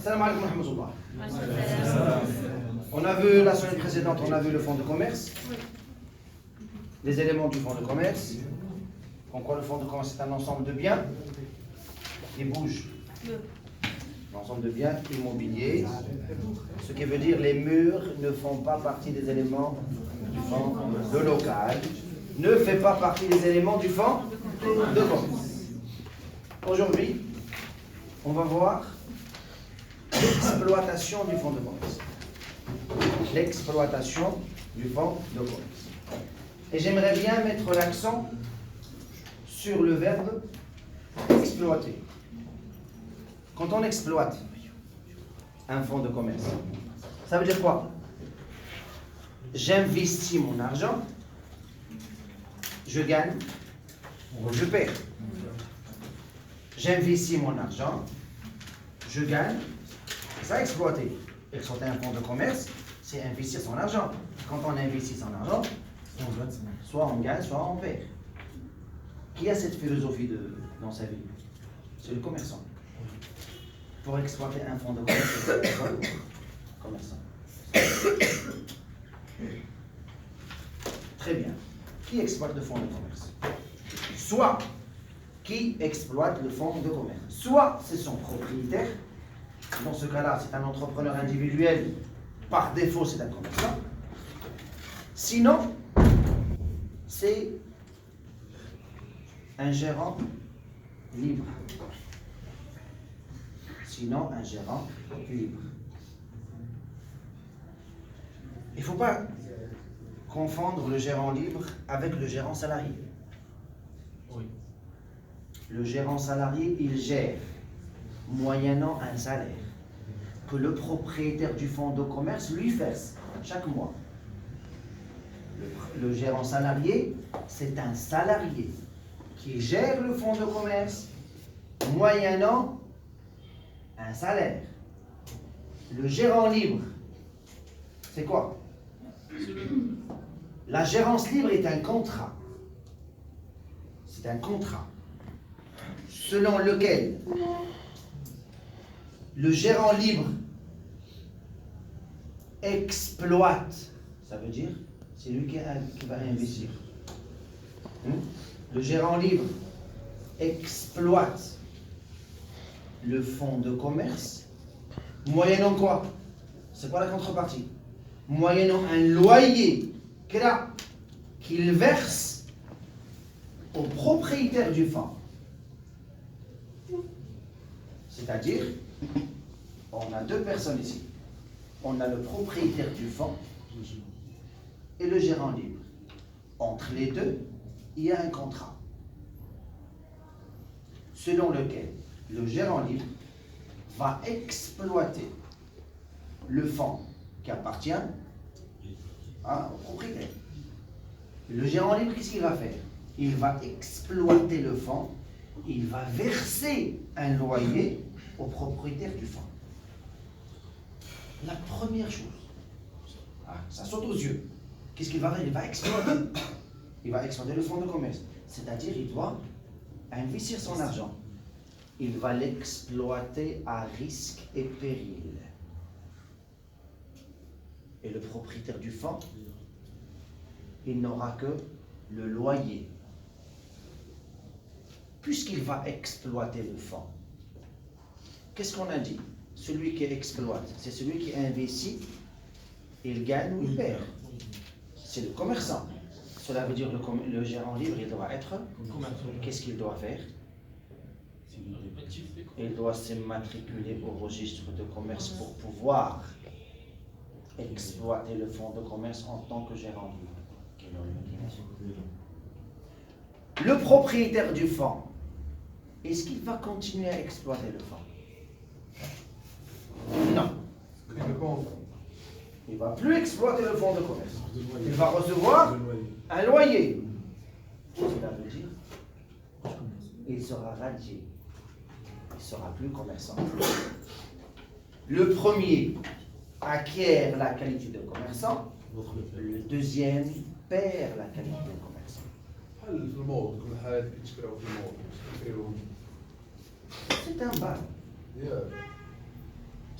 Salam alaikum wa rahmatullah. On a vu la semaine précédente, on a vu le fonds de commerce, les éléments du fonds de commerce. En quoi le fonds de commerce est un ensemble de biens qui bougent. L'ensemble de biens immobiliers, ce qui veut dire les murs ne font pas partie des éléments du fonds. Le local ne fait pas partie des éléments du fonds de commerce. Aujourd'hui, on va voir l'exploitation du fonds de commerce. L'exploitation du fonds de commerce. Et j'aimerais bien mettre l'accent sur le verbe exploiter. Quand on exploite un fonds de commerce, ça veut dire quoi? J'investis mon argent, je gagne ou je perds. J'investis mon argent, je gagne. C'est ça exploiter. Exploiter un fonds de commerce, c'est investir son argent. Quand on investit son argent, soit on gagne, soit on perd. Qui a cette philosophie dans sa vie? C'est le commerçant. Pour exploiter un fonds de commerce, c'est le commerçant. Très bien. Qui exploite le fonds de commerce? Soit qui exploite le fonds de commerce. Soit c'est son propriétaire. Dans ce cas-là, c'est un entrepreneur individuel. Par défaut, c'est un commerçant. Sinon, c'est un gérant libre. Sinon, un gérant libre. Il ne faut pas confondre le gérant libre avec le gérant salarié. Oui. Le gérant salarié, il gère moyennant un salaire que le propriétaire du fonds de commerce lui verse chaque mois. Le gérant salarié, c'est un salarié qui gère le fonds de commerce moyennant un salaire. Le gérant libre, c'est quoi? La gérance libre est un contrat. C'est un contrat selon lequel le gérant libre exploite. Ça veut dire, c'est lui qui va investir. Le gérant libre exploite le fonds de commerce, moyennant quoi? C'est quoi la contrepartie? Moyennant un loyer qu'il verse au propriétaire du fonds. C'est-à-dire, on a deux personnes ici. On a le propriétaire du fonds et le gérant libre. Entre les deux, il y a un contrat selon lequel le gérant libre va exploiter le fonds qui appartient au propriétaire. Le gérant libre, qu'est-ce qu'il va faire? Il va exploiter le fonds, il va verser un loyer au propriétaire du fonds. La première chose, ça saute aux yeux. Qu'est-ce qu'il va faire? Il va exploiter. Il va exploiter le fonds de commerce. C'est-à-dire, il doit investir son argent. Il va l'exploiter à risque et péril. Et le propriétaire du fonds, il n'aura que le loyer. Puisqu'il va exploiter le fonds, qu'est-ce qu'on a dit? Celui qui exploite, c'est celui qui investit, il gagne ou il perd. C'est le commerçant. Cela veut dire que le gérant libre, il doit être. Qu'est-ce qu'il doit faire? Il doit s'immatriculer au registre de commerce pour pouvoir exploiter le fonds de commerce en tant que gérant libre. Le propriétaire du fonds, est-ce qu'il va continuer à exploiter le fonds? Non. Il ne va plus exploiter le fonds de commerce. Il va recevoir un loyer. Cela veut dire qu'il sera radié. Il ne sera plus commerçant. Le premier acquiert la qualité de commerçant, le deuxième perd la qualité de commerçant. C'est un bail.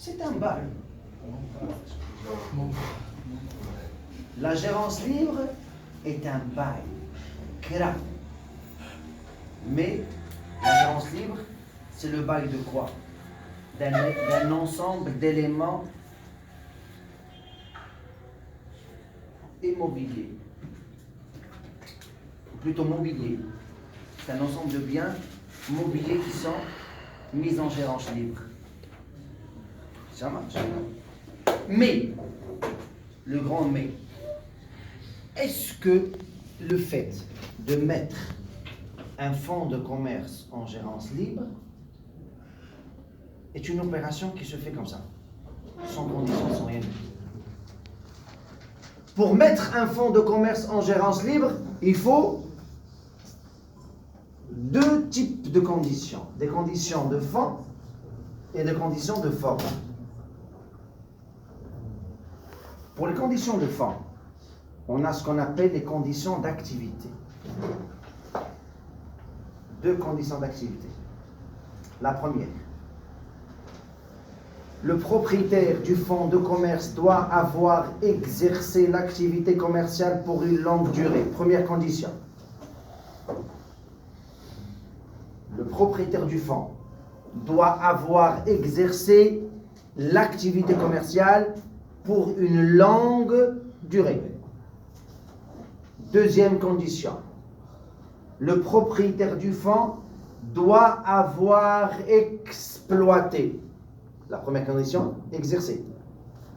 C'est un bail. La gérance libre est un bail. Kira. Mais la gérance libre, c'est le bail de quoi? D'un ensemble d'éléments immobiliers. Ou plutôt mobiliers. C'est un ensemble de biens mobiliers qui sont mis en gérance libre. Ça marche. Mais, le grand mais, est-ce que le fait de mettre un fonds de commerce en gérance libre est une opération qui se fait comme ça, sans condition, sans rien. Pour mettre un fonds de commerce en gérance libre, il faut deux types de conditions. Des conditions de fond et des conditions de forme. Pour les conditions de fond, on a ce qu'on appelle les conditions d'activité. Deux conditions d'activité. La première, le propriétaire du fonds de commerce doit avoir exercé l'activité commerciale pour une longue durée. Première condition. Le propriétaire du fonds doit avoir exercé l'activité commerciale pour une longue durée. Deuxième condition. Le propriétaire du fonds doit avoir exploité. La première condition, exercer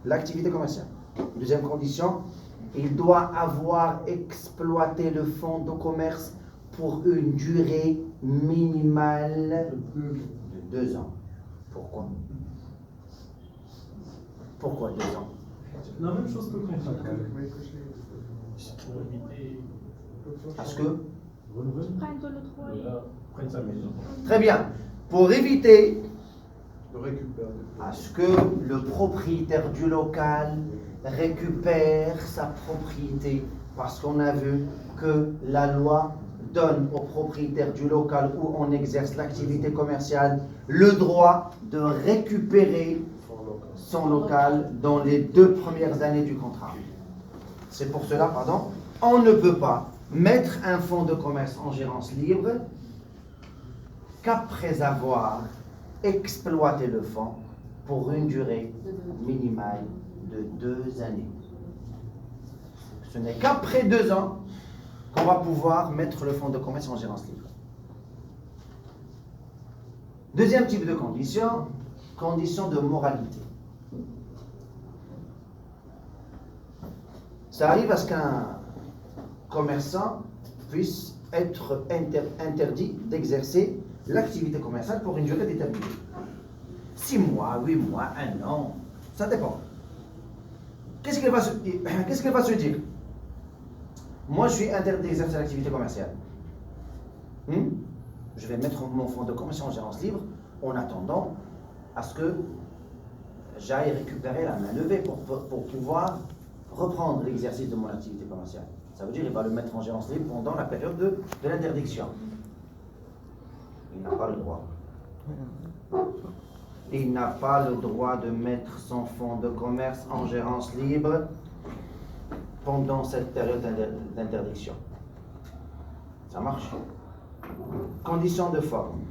l'activité commerciale. Deuxième condition, il doit avoir exploité le fonds de commerce pour une durée minimale de 2 ans. Pourquoi? Pourquoi 2 ans? La même chose que le contrat. Pour éviter. Parce que Prennent de l'autre loyer. Prennent sa maison. très bien. Pour éviter De récupérer. à ce que le propriétaire du local récupère sa propriété, parce qu'on a vu que la loi donne au propriétaire du local où on exerce l'activité commerciale le droit de récupérer son local dans les 2 premières années du contrat. C'est pour cela, on ne peut pas mettre un fonds de commerce en gérance libre qu'après avoir exploité le fonds pour une durée minimale de 2 années. Ce n'est qu'après 2 ans qu'on va pouvoir mettre le fonds de commerce en gérance libre. Deuxième type de condition, condition de moralité. Ça arrive à ce qu'un commerçant puisse être interdit d'exercer l'activité commerciale pour une durée déterminée. 6 mois, 8 mois, 1 an, ça dépend. Qu'est-ce qu'il va se dire? Moi, je suis interdit d'exercer l'activité commerciale. Je vais mettre mon fonds de commerce en gérance libre en attendant à ce que j'aille récupérer la main levée pour pouvoir reprendre l'exercice de mon activité commerciale. Ça veut dire qu'il va le mettre en gérance libre pendant la période de l'interdiction. Il n'a pas le droit. Il n'a pas le droit de mettre son fonds de commerce en gérance libre pendant cette période d'interdiction. Ça marche? Condition de forme.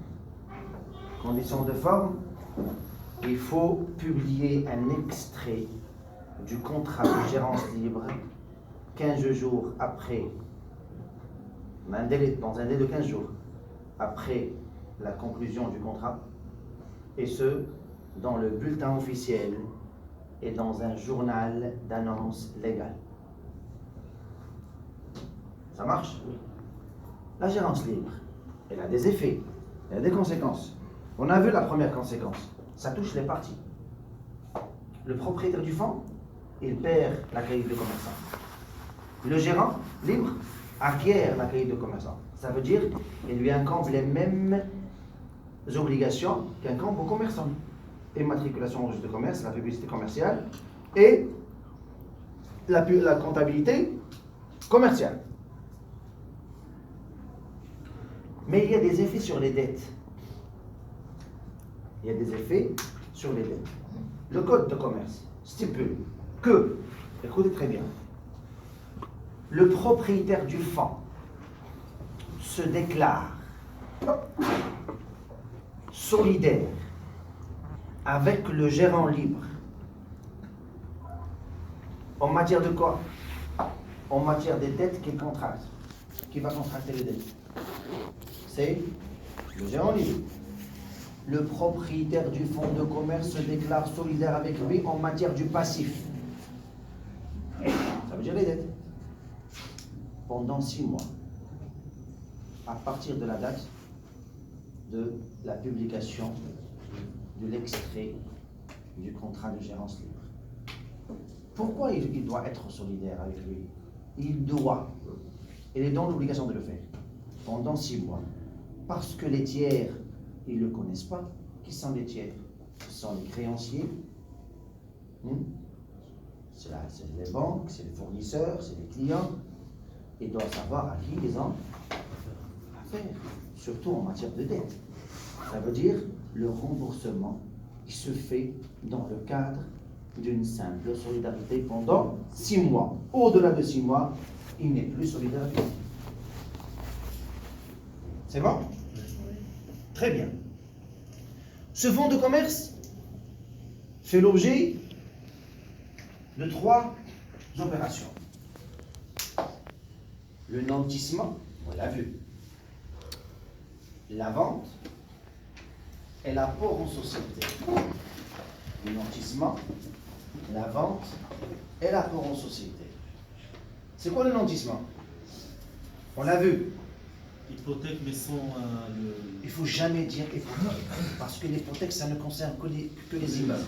Condition de forme, il faut publier un extrait du contrat de gérance libre 15 jours après, dans un délai de 15 jours après la conclusion du contrat, et ce, dans le bulletin officiel et dans un journal d'annonce légale. Ça marche? La gérance libre, elle a des effets, elle a des conséquences. On a vu la première conséquence, ça touche les parties. Le propriétaire du fonds, il perd la qualité de commerçant. Le gérant libre acquiert la qualité de commerçant. Ça veut dire qu'il lui incombe les mêmes obligations qu'incombent aux commerçants. Immatriculation au registre de commerce, la publicité commerciale et la comptabilité commerciale. Mais il y a des effets sur les dettes. Il y a des effets sur les dettes. Le code de commerce stipule que, écoutez très bien, le propriétaire du fonds se déclare solidaire avec le gérant libre en matière de quoi? En matière des dettes qu'il contracte. Qui va contracter les dettes? C'est le gérant libre. Le propriétaire du fonds de commerce se déclare solidaire avec lui en matière du passif. Ça veut dire les dettes. Pendant 6 mois, à partir de la date de la publication de l'extrait du contrat de gérance libre. Pourquoi il doit être solidaire avec lui? Il doit, il est dans l'obligation de le faire, pendant 6 mois. Parce que les tiers, ils ne le connaissent pas. Qui sont les tiers? Ce sont les créanciers. C'est les banques, c'est les fournisseurs, c'est les clients. Ils doivent savoir à qui ils ont affaire, surtout en matière de dette. Ça veut dire le remboursement qui se fait dans le cadre d'une simple solidarité pendant 6 mois. Au-delà de 6 mois, il n'est plus solidaire. C'est bon? Très bien. Ce fonds de commerce fait l'objet de 3 opérations. Le nantissement, on l'a vu. La vente et l'apport en société. Le nantissement, la vente et l'apport en société. C'est quoi le nantissement? On l'a vu. Hypothèque, mais sans le... Il ne faut jamais dire hypothèque, parce que l'hypothèque, ça ne concerne que les immeubles.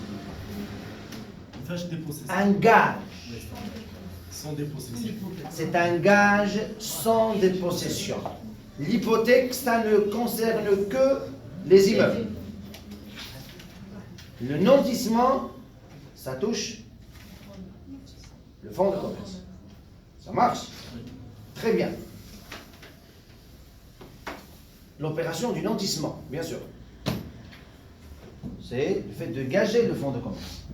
Enfin, je dépossession. Un gage. Sans dépossession. C'est un gage sans dépossession. L'hypothèque, ça ne concerne que les immeubles. Le nantissement, ça touche le fonds de commerce. Ça marche? Très bien. L'opération du nantissement, bien sûr. C'est le fait de gager le fonds de commerce.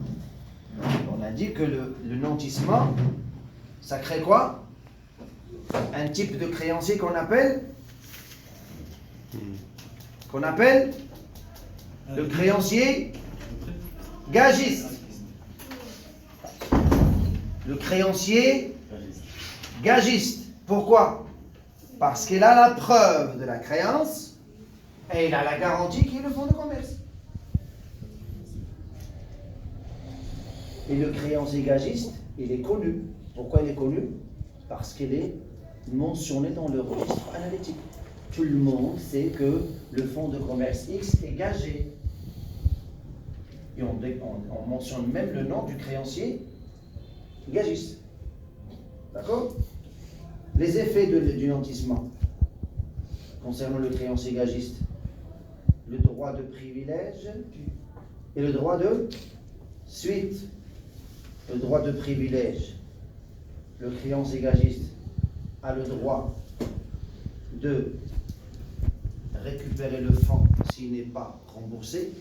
On a dit que le nantissement, ça crée quoi? Un type de créancier qu'on appelle le créancier gagiste. Le créancier gagiste. Pourquoi? Parce qu'il a la preuve de la créance et il a la garantie qui est le fonds de commerce. Et le créancier gagiste, il est connu. Pourquoi il est connu? Parce qu'il est mentionné dans le registre analytique. Tout le monde sait que le fonds de commerce X est gagé. Et on mentionne même le nom du créancier gagiste. D'accord? Les effets du nantissement concernant le créancier gagiste, le droit de privilège et le droit de suite. Le droit de privilège, le créancier gagiste a le droit de récupérer le fonds s'il n'est pas remboursé,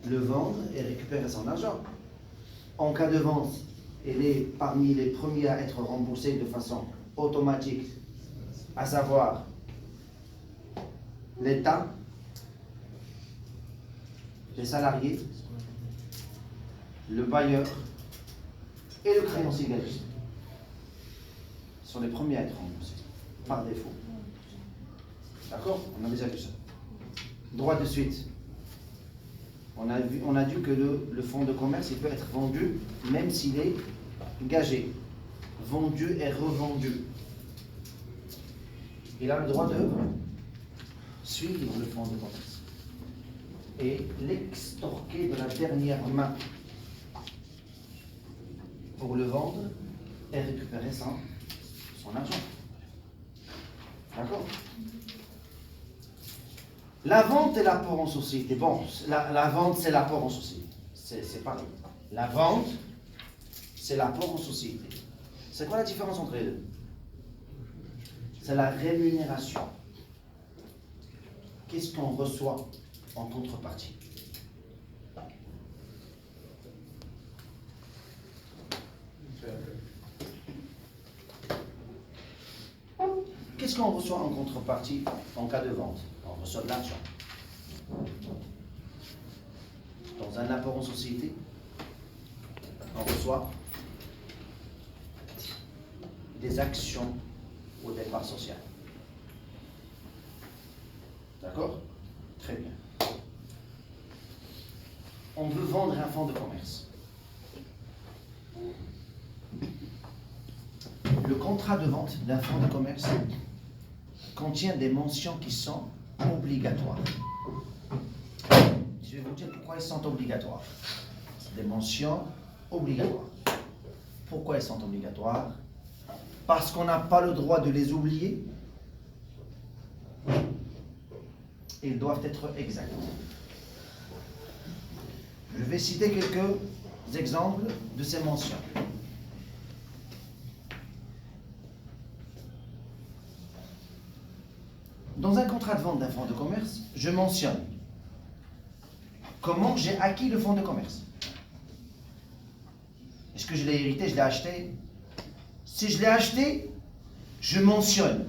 le vendre et récupérer son argent. En cas de vente, il est parmi les premiers à être remboursé de façon automatique, à savoir l'État, les salariés, le bailleur et le créancier gagiste. Ce sont les premiers à être remboursés, par défaut. D'accord? On a déjà vu ça. Droit de suite. On a dit que le fonds de commerce, il peut être vendu même s'il est gagé. Vendu et revendu. Il a le droit de suivre le fonds de commerce et l'extorquer de la dernière main pour le vendre et récupérer son argent. D'accord? La vente et l'apport en société. Bon, la vente, c'est l'apport en société. C'est pareil. La vente, c'est l'apport en société. C'est quoi la différence entre les deux? C'est la rémunération. Qu'est-ce qu'on reçoit en contrepartie? Qu'est-ce qu'on reçoit en contrepartie en cas de vente? On reçoit de l'argent. Dans un apport en société, on reçoit des actions au départ social. D'accord? Très bien. On veut vendre un fonds de commerce. Le contrat de vente d'un fonds de commerce contient des mentions qui sont obligatoires. Je vais vous dire pourquoi elles sont obligatoires. C'est des mentions obligatoires. Pourquoi elles sont obligatoires? Parce qu'on n'a pas le droit de les oublier. Ils doivent être exacts. Je vais citer quelques exemples de ces mentions. Dans un contrat de vente d'un fonds de commerce, je mentionne comment j'ai acquis le fonds de commerce. Est-ce que je l'ai hérité, je l'ai acheté? Si je l'ai acheté, je mentionne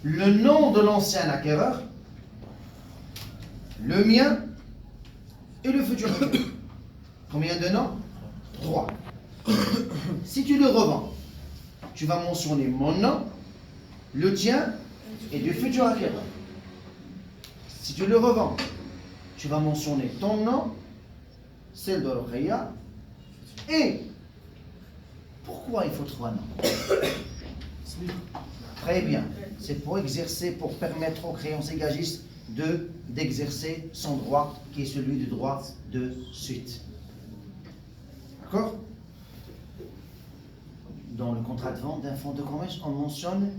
le nom de l'ancien acquéreur, le mien et le futur acquéreur. Combien de noms? 3. Si tu le revends, tu vas mentionner mon nom, le tien et du futur acquéreur. Si tu le revends, tu vas mentionner ton nom, celle de Rokhaya, et pourquoi il faut 3 noms? Très bien. C'est pour exercer, pour permettre aux créanciers gagistes d'exercer son droit, qui est celui du droit de suite. D'accord? Dans le contrat de vente d'un fonds de commerce, on mentionne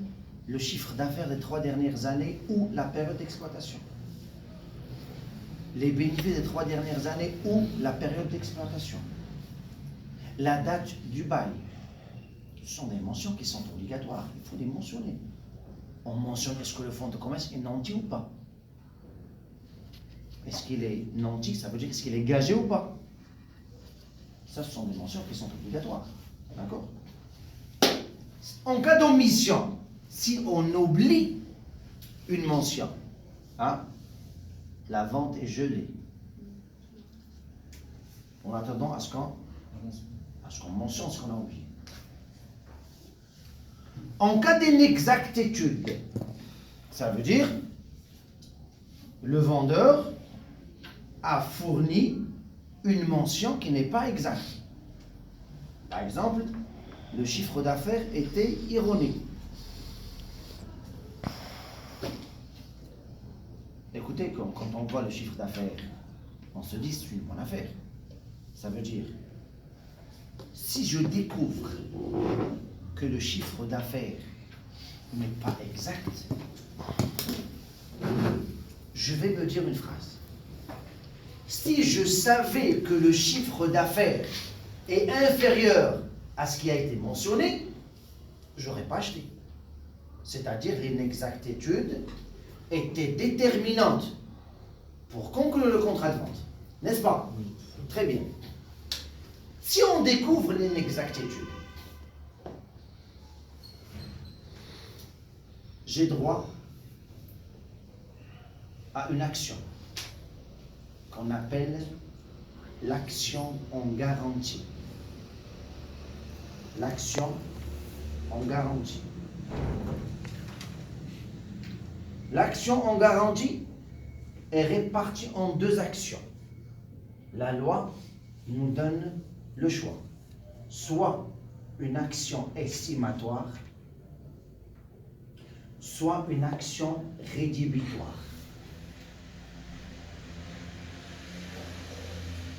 le chiffre d'affaires des 3 dernières années ou la période d'exploitation. Les bénéfices des 3 dernières années ou la période d'exploitation. La date du bail. Ce sont des mentions qui sont obligatoires. Il faut les mentionner. On mentionne est-ce que le fonds de commerce est nanti ou pas. Est-ce qu'il est nanti? Ça veut dire est-ce qu'il est gagé ou pas. Ça, ce sont des mentions qui sont obligatoires. D'accord? En cas d'omission, si on oublie une mention, hein, la vente est gelée. En attendant à ce qu'on mentionne ce qu'on a oublié. En cas d'inexactitude, ça veut dire le vendeur a fourni une mention qui n'est pas exacte. Par exemple, le chiffre d'affaires était erroné. Écoutez, quand on voit le chiffre d'affaires, on se dit c'est une bonne affaire. Ça veut dire, si je découvre que le chiffre d'affaires n'est pas exact, je vais me dire une phrase. Si je savais que le chiffre d'affaires est inférieur à ce qui a été mentionné, je n'aurais pas acheté. C'est-à-dire l'inexactitude était déterminante pour conclure le contrat de vente. N'est-ce pas? Oui. Très bien. Si on découvre l'inexactitude, j'ai droit à une action qu'on appelle l'action en garantie. L'action en garantie. L'action en garantie est répartie en 2 actions. La loi nous donne le choix. Soit une action estimatoire, soit une action rédhibitoire.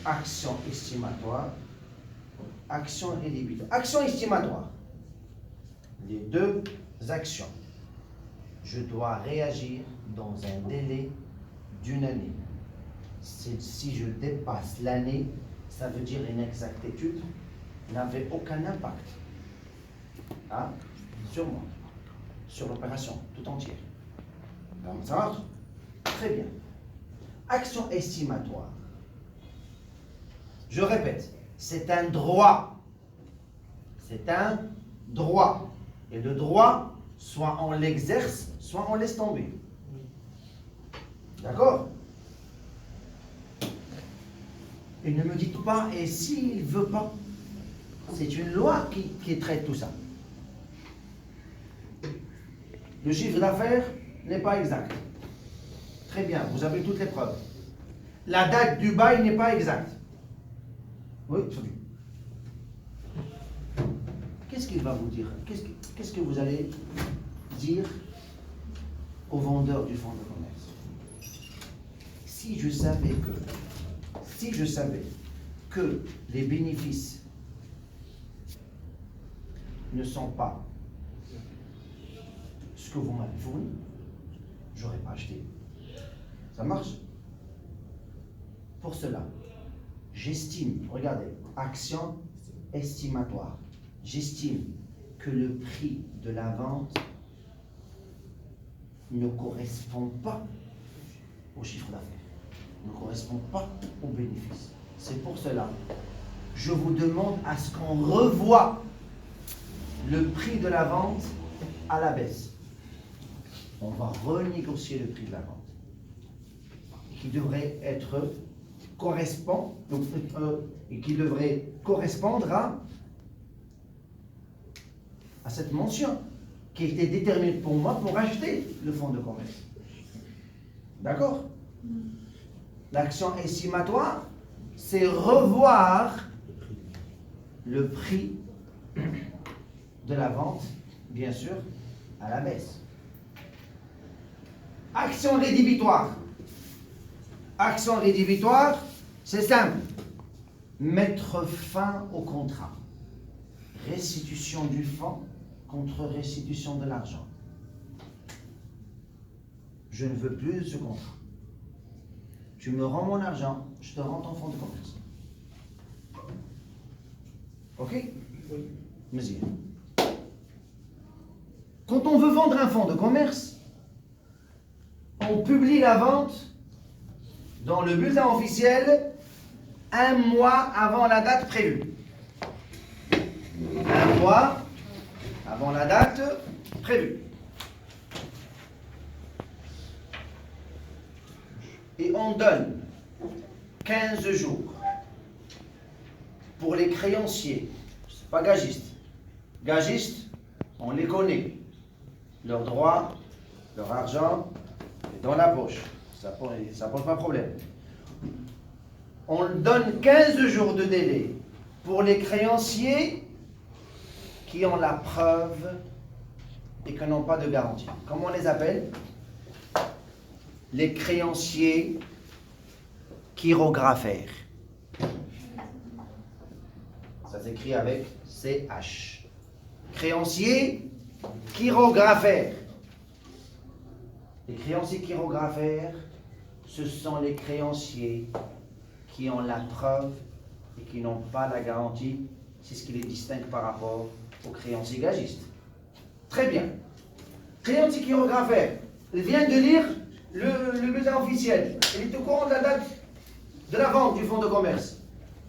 Action estimatoire, action rédhibitoire. Action estimatoire. Les 2 actions. Je dois réagir dans un délai d'1 année. Si je dépasse l'année, ça veut dire l'inexactitude n'avait aucun impact, hein, sur moi, sur l'opération tout entière. Donc, ça marche? Très bien. Action estimatoire. Je répète, c'est un droit. C'est un droit. Et le droit Soit on l'exerce, soit on laisse tomber. D'accord? Et ne me dites pas, et s'il ne veut pas? C'est une loi qui traite tout ça. Le chiffre d'affaires n'est pas exact. Très bien, vous avez toutes les preuves. La date du bail n'est pas exacte. Oui, Sophie. Qu'est-ce qu'il va vous dire? Qu'est-ce que vous allez dire au vendeur du fonds de commerce? Si je savais que les bénéfices ne sont pas ce que vous m'avez fourni, j'aurais pas acheté. Ça marche? Pour cela, j'estime, regardez, action estimatoire. J'estime que le prix de la vente ne correspond pas au chiffre d'affaires, ne correspond pas au bénéfice. C'est pour cela, je vous demande à ce qu'on revoie le prix de la vente à la baisse. On va renégocier le prix de la vente, qui devrait être et qui devrait correspondre à cette mention qui était déterminée pour moi pour acheter le fonds de commerce. D'accord? L'action estimatoire, c'est revoir le prix de la vente, bien sûr, à la baisse. Action rédhibitoire. Action rédhibitoire, c'est simple. Mettre fin au contrat. Restitution du fonds contre restitution de l'argent. Je ne veux plus de ce contrat. Tu me rends mon argent, je te rends ton fonds de commerce. Ok? Oui. Monsieur. Quand on veut vendre un fonds de commerce, on publie la vente dans le bulletin officiel un mois avant la date prévue. Un mois avant la date prévue. Et on donne 15 jours pour les créanciers. C'est pas gagistes. Gagistes, on les connaît. Leurs droits, leur argent est dans la poche. Ça pose pas de problème. On donne 15 jours de délai pour les créanciers qui ont la preuve et qui n'ont pas de garantie. Comment on les appelle? Les créanciers chirographaires. Ça s'écrit avec CH. Créanciers chirographaires. Les créanciers chirographaires, ce sont les créanciers qui ont la preuve et qui n'ont pas la garantie. C'est ce qui les distingue par rapport aux créanciers gagistes. Très bien. Créancier chirographaire, il vient de lire le bulletin officiel. Il est au courant de la date de la vente du fonds de commerce.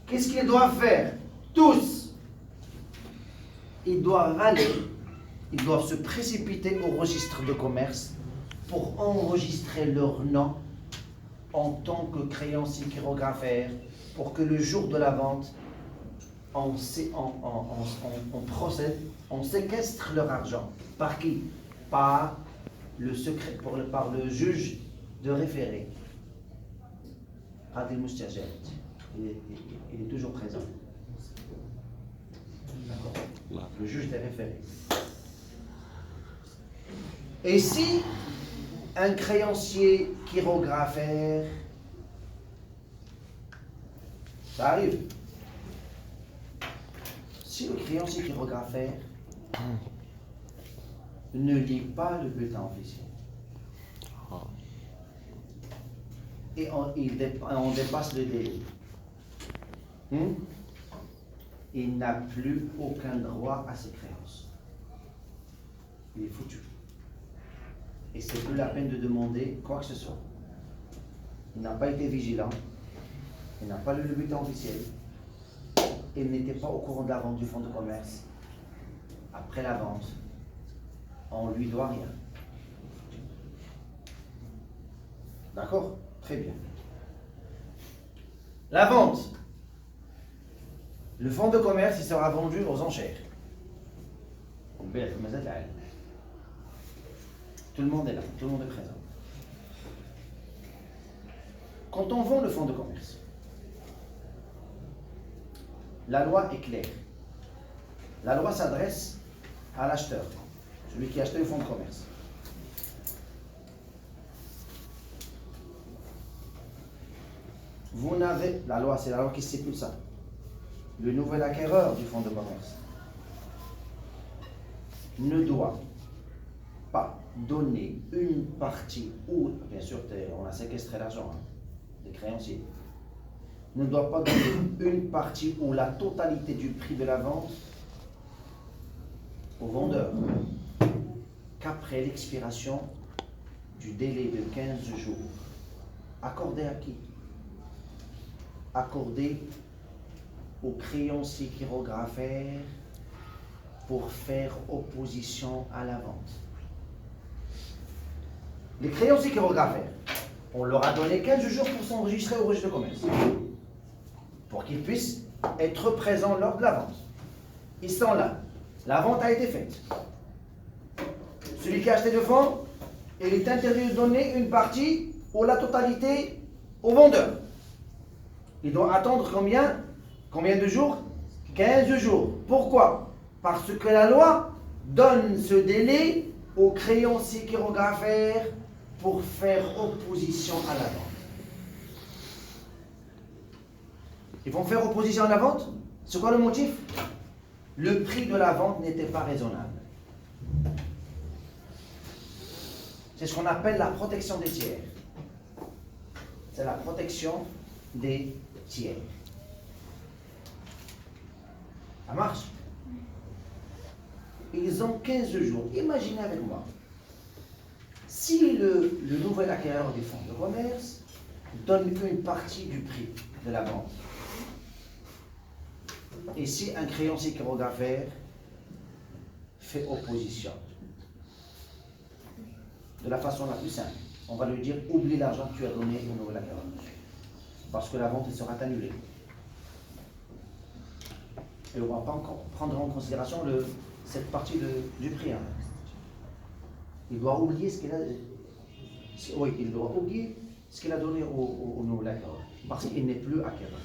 Qu'est-ce qu'ils doivent faire? Tous. Ils doivent aller, ils doivent se précipiter au registre de commerce pour enregistrer leur nom en tant que créancier chirographaire, pour que le jour de la vente, on procède, on séquestre leur argent. Par qui? Par le juge de référé. Adil Moustajet. Il est toujours présent. D'accord. Le juge des référés. Et si un créancier chirographaire, ça arrive, si le créancier chirographaire ne lit pas le bulletin officiel et on dépasse le délai, il n'a plus aucun droit à ses créances. Il est foutu. Et c'est plus la peine de demander quoi que ce soit. Il n'a pas été vigilant, il n'a pas lu le bulletin officiel, il n'était pas au courant de la vente du fonds de commerce. Après la vente, on ne lui doit rien. D'accord? Très bien. La vente. Le fonds de commerce, il sera vendu aux enchères. Tout le monde est là, tout le monde est présent. Quand on vend le fonds de commerce, la loi est claire. La loi s'adresse à l'acheteur, celui qui a acheté le fonds de commerce. Vous n'avez, la loi, c'est la loi qui stipule ça. Le nouvel acquéreur du fonds de commerce ne doit pas donner une partie, ou, bien sûr, on a séquestré l'argent, hein, des créanciers, ne doit pas donner une partie ou la totalité du prix de la vente au vendeur qu'après l'expiration du délai de 15 jours. Accordé à qui? Accordé aux créanciers chirographaires pour faire opposition à la vente. Les créanciers chirographaires, on leur a donné 15 jours pour s'enregistrer au registre de commerce, pour qu'ils puissent être présents lors de la vente. Ils sont là. La vente a été faite. Celui qui a acheté le fonds, il est interdit de donner une partie ou la totalité au vendeur. Il doit attendre combien de jours? 15 jours. Pourquoi? Parce que la loi donne ce délai aux créanciers chirographaires pour faire opposition à la vente. Ils vont faire opposition à la vente? C'est quoi le motif? Le prix de la vente n'était pas raisonnable. C'est ce qu'on appelle la protection des tiers. C'est la protection des tiers. Ça marche? Ils ont 15 jours. Imaginez avec moi. Si le nouvel acquéreur du fonds de commerce donne une partie du prix de la vente, et si un créancier chirographaire fait opposition, de la façon la plus simple, on va lui dire oublie l'argent que tu as donné au nouvel acquéreur, parce que la vente sera annulée. Et on ne va pas prendre en considération cette partie du prix. Hein. Il doit oublier ce qu'il a. Oui, il doit oublier ce qu'il a donné au nouvel acquéreur, parce qu'il n'est plus acquéreur.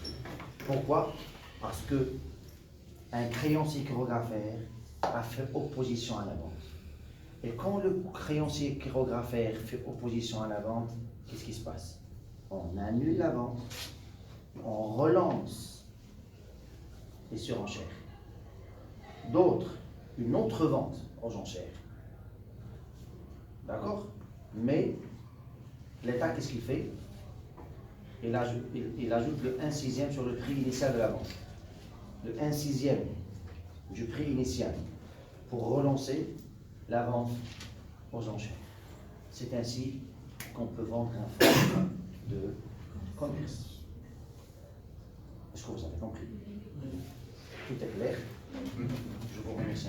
Pourquoi? Parce que un créancier chirographaire a fait opposition à la vente. Et quand le créancier chirographaire fait opposition à la vente, qu'est-ce qui se passe? On annule la vente, on relance les surenchères. D'autres, une autre vente aux enchères. D'accord? Mais l'État, qu'est-ce qu'il fait? Il ajoute le 1/6 sur le prix initial de la vente. Le 1/6 du prix initial pour relancer la vente aux enchères. C'est ainsi qu'on peut vendre un fonds de commerce. Est-ce que vous avez compris? Tout est clair. Je vous remercie.